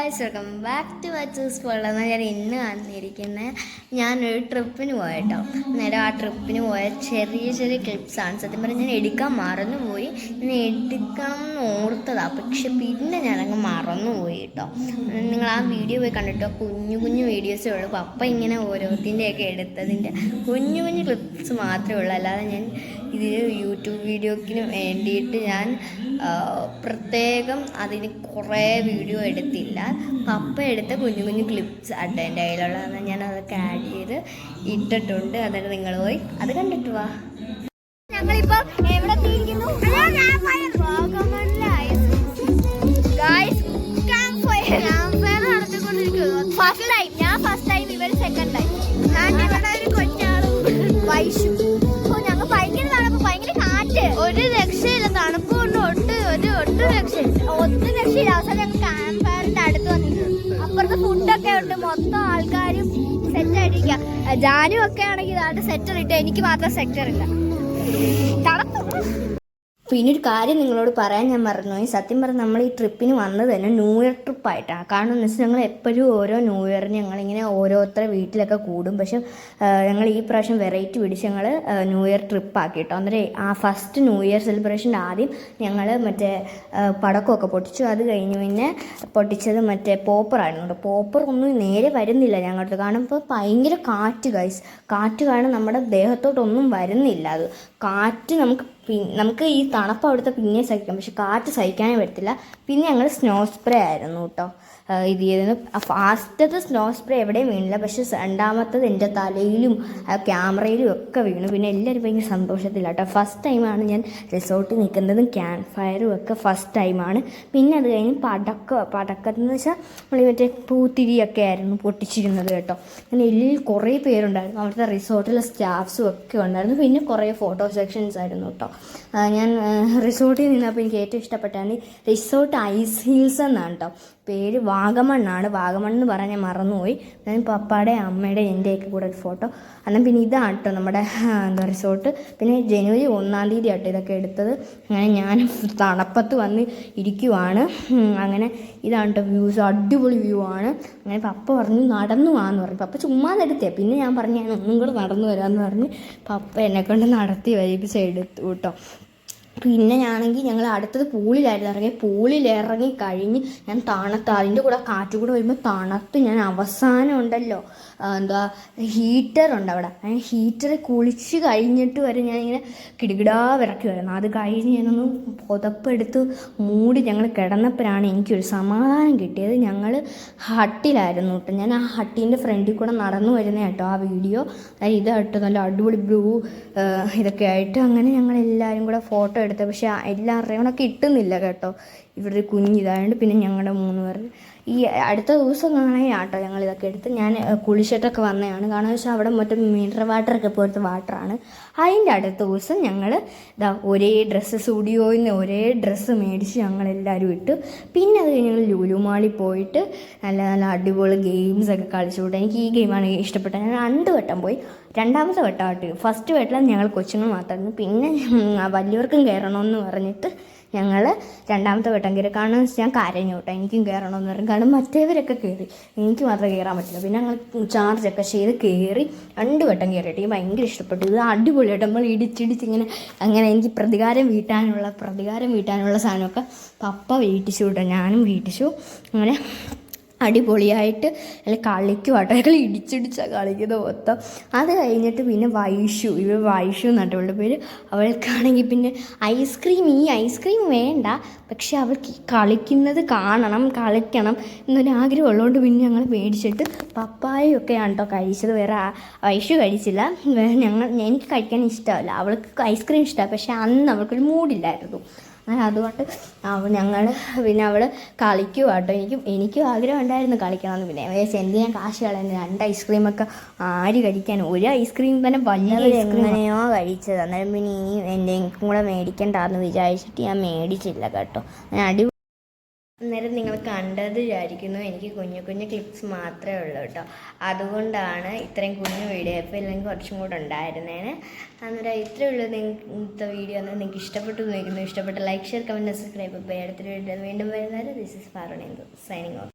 Guys, welcome back to Vachu's world. ഞാൻ ഇന്ന് വന്നിരിക്കുന്നത് ഞാനൊരു ട്രിപ്പിന് പോയിട്ടോ. നേരെ ആ ട്രിപ്പിന് പോയ ചെറിയ ചെറിയ ക്ലിപ്സാണ്. സത്യം പറഞ്ഞാൽ ഞാൻ എടുക്കാൻ മറന്നുപോയി. ഞാൻ എടുക്കണം എന്ന് ഓർത്തതാണ്, പക്ഷെ പിന്നെ ഞാനങ്ങ് മറന്നുപോയി കേട്ടോ. നിങ്ങൾ ആ വീഡിയോ പോയി കണ്ടിട്ടോ. കുഞ്ഞു കുഞ്ഞു വീഡിയോസേ ഉള്ളൂ. പപ്പ ഇങ്ങനെ ഓരോത്തിൻ്റെയൊക്കെ എടുത്തതിൻ്റെ കുഞ്ഞു കുഞ്ഞു ക്ലിപ്സ് മാത്രമേ ഉള്ളൂ. അല്ലാതെ ഞാൻ ഇതിന് യൂട്യൂബ് വീഡിയോക്കിന് വേണ്ടിയിട്ട് ഞാൻ പ്രത്യേകം അതിന് കുറേ വീഡിയോ എടുത്തില്ല. പപ്പ എടുത്ത കുഞ്ഞു കുഞ്ഞു ക്ലിപ്സ് ആട്ടോ എൻ്റെ കയ്യിലുള്ളതെന്ന് ഞാൻ അതൊക്കെ ആഡ് ചെയ്ത് ഇട്ടിട്ടുണ്ട്. എന്നിട്ട് നിങ്ങൾ പോയി അത് കണ്ടിട്ട് വാ. ഞങ്ങളിപ്പോൾ എവിടെ എത്തിയിരിക്കുന്നു? ഫസ്റ്റ് ടൈം ഇവർ സെക്കൻഡ് ടൈം. ഇവിടെ ഒരു കൊച്ചാളും വൈഷു. ഞങ്ങൾ ഭയങ്കര തണുപ്പ്, ഭയങ്കര കാറ്റ്, ഒരു രക്ഷയില്ല. തണുപ്പ് കൊണ്ട് ഒട്ടും രക്ഷയില്ല. അവസാനം ഞങ്ങൾ ക്യാമ്പ് ഫയറിന്റെ അടുത്ത് വന്നിട്ടുണ്ട്. അപ്പുറത്ത് ഫുഡൊക്കെ ഉണ്ട്. മൊത്തം ആൾക്കാരും സെറ്റ് അടിക്കാം. ജാനും ഒക്കെ ആണെങ്കിൽ ഇതാണ്ട് സെറ്റർ ഇട്ട്, എനിക്ക് മാത്രം സെക്ടർ ഇല്ല. തണുപ്പ്. പിന്നെ ഒരു കാര്യം നിങ്ങളോട് പറയാൻ ഞാൻ മറന്നുപോയി. സത്യം പറഞ്ഞാൽ നമ്മൾ ഈ ട്രിപ്പിന് വന്നത് തന്നെ ന്യൂ ഇയർ ട്രിപ്പായിട്ടാണ്. കാരണം എന്ന് വെച്ചാൽ ഞങ്ങൾ എപ്പോഴും ഓരോ ന്യൂ ഇയറിന് ഞങ്ങളിങ്ങനെ ഓരോരുത്തരുടെ വീട്ടിലൊക്കെ കൂടും. പക്ഷെ ഞങ്ങൾ ഈ പ്രാവശ്യം വെറൈറ്റി പിടിച്ച് ഞങ്ങൾ ന്യൂ ഇയർ ട്രിപ്പാക്കി കേട്ടോ. അന്നേരം ആ ഫസ്റ്റ് ന്യൂ ഇയർ സെലിബ്രേഷൻ്റെ ആദ്യം ഞങ്ങൾ മറ്റേ പടക്കമൊക്കെ പൊട്ടിച്ചു. അത് കഴിഞ്ഞ് പിന്നെ പൊട്ടിച്ചത് മറ്റേ പോപ്പറായിരുന്നു കേട്ടോ. പോപ്പർ ഒന്നും നേരെ വരുന്നില്ല ഞങ്ങളുടെ. കാരണം ഇപ്പോൾ ഭയങ്കര കാറ്റ് ഗൈസ്. കാറ്റ് കാരണം നമ്മുടെ ദേഹത്തോട്ടൊന്നും വരുന്നില്ല. അത് കാറ്റ് നമുക്ക് ഈ തണുപ്പ് അവിടുത്തെ പിന്നെ സഹിക്കാം, പക്ഷെ കാറ്റ് സഹിക്കാനേ പറ്റത്തില്ല. പിന്നെ ഞങ്ങൾ സ്നോ സ്പ്രേ ആയിരുന്നു കേട്ടോ ഇത് ചെയ്തത്. ഫാസ്റ്റത്തെ സ്നോ സ്പ്രേ എവിടെയും വീണില്ല, പക്ഷെ രണ്ടാമത്തത് എൻ്റെ തലയിലും ക്യാമറയിലും ഒക്കെ വീണു. പിന്നെ എല്ലാവരും ഭയങ്കര സന്തോഷത്തില്ല കേട്ടോ. ഫസ്റ്റ് ടൈമാണ് ഞാൻ റിസോർട്ടിൽ നിൽക്കുന്നതും ക്യാമ്പ് ഫയറും ഒക്കെ ഫസ്റ്റ് ടൈമാണ്. പിന്നെ അത് കഴിഞ്ഞ് പടക്കമെന്ന് വെച്ചാൽ നമ്മൾ മറ്റേ പൂത്തിരിയൊക്കെ ആയിരുന്നു പൊട്ടിച്ചിരുന്നത് കേട്ടോ. അങ്ങനെ എല്ലാം കുറേ പേരുണ്ടായിരുന്നു. അവിടുത്തെ റിസോർട്ടിലെ സ്റ്റാഫ്സും ഒക്കെ ഉണ്ടായിരുന്നു. പിന്നെ കുറേ ഫോട്ടോ സെക്ഷൻസ് ആയിരുന്നു കേട്ടോ. ഞാൻ റിസോർട്ടിൽ നിന്നപ്പോൾ എനിക്ക് ഏറ്റവും ഇഷ്ടപ്പെട്ടാണ് റിസോർട്ട് ഐസ് ഹിൽസ് എന്നാണ് കേട്ടോ പേര്. വാഗമണ്ണാണ്. വാഗമൺ എന്ന് പറഞ്ഞാൽ ഞാൻ മറന്നുപോയി. ഞാൻ പപ്പാടെ അമ്മയുടെ എൻ്റെയൊക്കെ കൂടെ ഒരു ഫോട്ടോ. എന്നാൽ പിന്നെ ഇതാണ് കേട്ടോ നമ്മുടെ റിസോർട്ട്. പിന്നെ ജനുവരി 1-ാം തീയതി ആട്ടോ ഇതൊക്കെ എടുത്തത്. അങ്ങനെ ഞാൻ തണുപ്പത്ത് വന്ന് ഇരിക്കുവാണ്. അങ്ങനെ ഇതാണ് കേട്ടോ വ്യൂസ്, അടിപൊളി വ്യൂ ആണ്. അങ്ങനെ പപ്പ പറഞ്ഞു നടന്നു പോകാമെന്ന് പറഞ്ഞു. പപ്പ ചുമ്മാ എടുത്തേ. പിന്നെ ഞാൻ പറഞ്ഞു ഞാൻ ഒന്നും കൂടെ നടന്നു വരാമെന്ന് പറഞ്ഞ് പപ്പ എന്നെക്കൊണ്ട് നടത്തി വൈകിച്ച് എടുത്തു കേട്ടോ. പിന്നെ ഞാനെങ്കിൽ ഞങ്ങൾ അടുത്തത് പൂളിലായിരുന്നു ഇറങ്ങി. പൂളിലിറങ്ങി കഴിഞ്ഞ് ഞാൻ തണുത്ത്, അതിൻ്റെ കൂടെ കാറ്റ് കൂടെ വരുമ്പോൾ തണുത്ത് ഞാൻ അവസാനം ഉണ്ടല്ലോ ഹീറ്ററുണ്ട് അവിടെ. ആ ഹീറ്ററിൽ കുളിച്ച് കഴിഞ്ഞിട്ട് വരെ ഞാനിങ്ങനെ കിടുകിടാ വിറക്കി വരുന്നു. അത് കഴിഞ്ഞ് ഞാനൊന്ന് പുതപ്പെടുത്ത് മൂടി ഞങ്ങൾ കിടന്നപ്പോഴാണ് എനിക്കൊരു സമാധാനം കിട്ടിയത്. ഞങ്ങൾ ഹട്ടിലായിരുന്നു കേട്ടോ. ഞാൻ ആ ഹട്ടീൻ്റെ ഫ്രണ്ടിൽ കൂടെ നടന്നു വരുന്ന കേട്ടോ ആ വീഡിയോ. ഇത് കേട്ടോ നല്ല അടിപൊളി ബ്ലൂ ഇതൊക്കെ ആയിട്ട്. അങ്ങനെ ഞങ്ങളെല്ലാവരും കൂടെ ഫോട്ടോ എടുത്തത്. പക്ഷേ എല്ലാവരുടെയും കൂടെ കിട്ടുന്നില്ല കേട്ടോ, ഇവിടെ കുഞ്ഞിതായതുകൊണ്ട്. പിന്നെ ഞങ്ങളുടെ 3 പേർ ഈ അടുത്ത ദിവസം കാണാൻ ആട്ടോ ഞങ്ങളിതൊക്കെ എടുത്ത്. ഞാൻ കുളിച്ചിട്ടൊക്കെ വന്നതാണ്. കാരണം വെച്ചാൽ അവിടെ മറ്റേ മിനറൽ വാട്ടറൊക്കെ പോലത്തെ വാട്ടറാണ്. അതിൻ്റെ അടുത്ത ദിവസം ഞങ്ങൾ ഒരേ ഡ്രസ്സ് സ്റ്റുഡിയോയിൽ നിന്ന് ഒരേ ഡ്രസ്സ് മേടിച്ച് ഞങ്ങളെല്ലാവരും ഇട്ട്. പിന്നെ അത് കഴിഞ്ഞ് ഞങ്ങൾ ലുലു മാളിൽ പോയിട്ട് നല്ല നല്ല അടിപൊളി ഗെയിംസൊക്കെ കളിച്ചു വിട്ടു. എനിക്ക് ഈ ഗെയിമാണ് ഇഷ്ടപ്പെട്ടത്. ഞാൻ 2 വട്ടം പോയി. രണ്ടാമത്തെ വട്ടമായിട്ട് ഫസ്റ്റ് വട്ടം ഞങ്ങൾ കൊച്ചുങ്ങൾ മാത്രമായിരുന്നു. പിന്നെ വലിയവർക്കും കയറണമെന്ന് പറഞ്ഞിട്ട് ഞങ്ങൾ രണ്ടാമത്തെ വട്ടം കയറി. കാരണം ഞാൻ കരഞ്ഞു കേട്ടോ, എനിക്കും കയറണമെന്ന് പറഞ്ഞു. കാരണം മറ്റേവരൊക്കെ കയറി, എനിക്ക് മാത്രമേ കയറാൻ പറ്റില്ല. പിന്നെ ഞങ്ങൾ ചാർജൊക്കെ ചെയ്ത് കയറി 2 വട്ടം കയറിയിട്ട് എനിക്ക് ഭയങ്കര ഇഷ്ടപ്പെട്ടു. ഇത് അടിപൊളിയായിട്ട് നമ്മൾ ഇടിച്ചിങ്ങനെ അങ്ങനെ എനിക്ക് പ്രതികാരം വീട്ടാനുള്ള സാധനമൊക്കെ പപ്പ വീട്ടിച്ചു കേട്ടോ. ഞാനും വീട്ടിച്ചു. അങ്ങനെ അടിപൊളിയായിട്ട് അല്ല കളിക്കും കേട്ടോ. ഞങ്ങൾ ഇടിച്ചിടിച്ചാണ് കളിക്കുന്നത് മൊത്തം. അത് കഴിഞ്ഞിട്ട് പിന്നെ വൈഷു എന്നിട്ടുള്ള പേര്. അവൾക്കാണെങ്കിൽ പിന്നെ ഈ ഐസ്ക്രീം വേണ്ട, പക്ഷെ അവൾക്ക് കളിക്കുന്നത് കളിക്കണം എന്നൊരു ആഗ്രഹം ഉള്ളതുകൊണ്ട് പിന്നെ ഞങ്ങൾ മേടിച്ചിട്ട് പപ്പായൊക്കെയാണ് കേട്ടോ കഴിച്ചത്. വേറെ വൈഷു കഴിച്ചില്ല. എനിക്ക് കഴിക്കാൻ ഇഷ്ടമല്ല, അവൾക്ക് ഐസ്ക്രീം ഇഷ്ടമാണ്. പക്ഷെ അന്ന് അവൾക്കൊരു മൂഡില്ലായിരുന്നു. അതുകൊണ്ട് പിന്നെ അവൾ കളിക്കുക കേട്ടോ. എനിക്കും ആഗ്രഹം ഉണ്ടായിരുന്നു കളിക്കണമെന്ന്. പിന്നെ എന്തിനാ കാശ് കളയുന്നത്? 2 ഐസ്ക്രീമൊക്കെ ആര് കഴിക്കാൻ? ഒരു ഐസ്ക്രീം തന്നെ വലിയ എങ്ങനെയോ കഴിച്ചത്. അന്നേരം പിന്നെ എനിക്കും കൂടെ മേടിക്കണ്ടെന്ന് വിചാരിച്ചിട്ട് ഞാൻ മേടിച്ചില്ല കേട്ടോ. അന്നേരം നിങ്ങൾ കണ്ടത് വിചാരിക്കുന്നു. എനിക്ക് കുഞ്ഞു കുഞ്ഞു ക്ലിപ്സ് മാത്രമേ ഉള്ളൂ കേട്ടോ. അതുകൊണ്ടാണ് ഇത്രയും കുഞ്ഞു വീഡിയോ. ഇപ്പോൾ ഇല്ലെങ്കിൽ കുറച്ചും കൂടെ ഉണ്ടായിരുന്നേനെ. അന്നേരം ഇത്രയേ ഉള്ളൂ ഇന്നത്തെ വീഡിയോ. എന്നാൽ നിങ്ങൾക്ക് ഇഷ്ടപ്പെട്ടു ഇഷ്ടപ്പെട്ട ലൈക്ക്, ഷെയർ, കമൻറ്റ്, സബ്സ്ക്രൈബ്. ഇപ്പോൾ അടുത്തൊരു വീഡിയോ വീണ്ടും വരുന്നത്. This is Faruni signing of.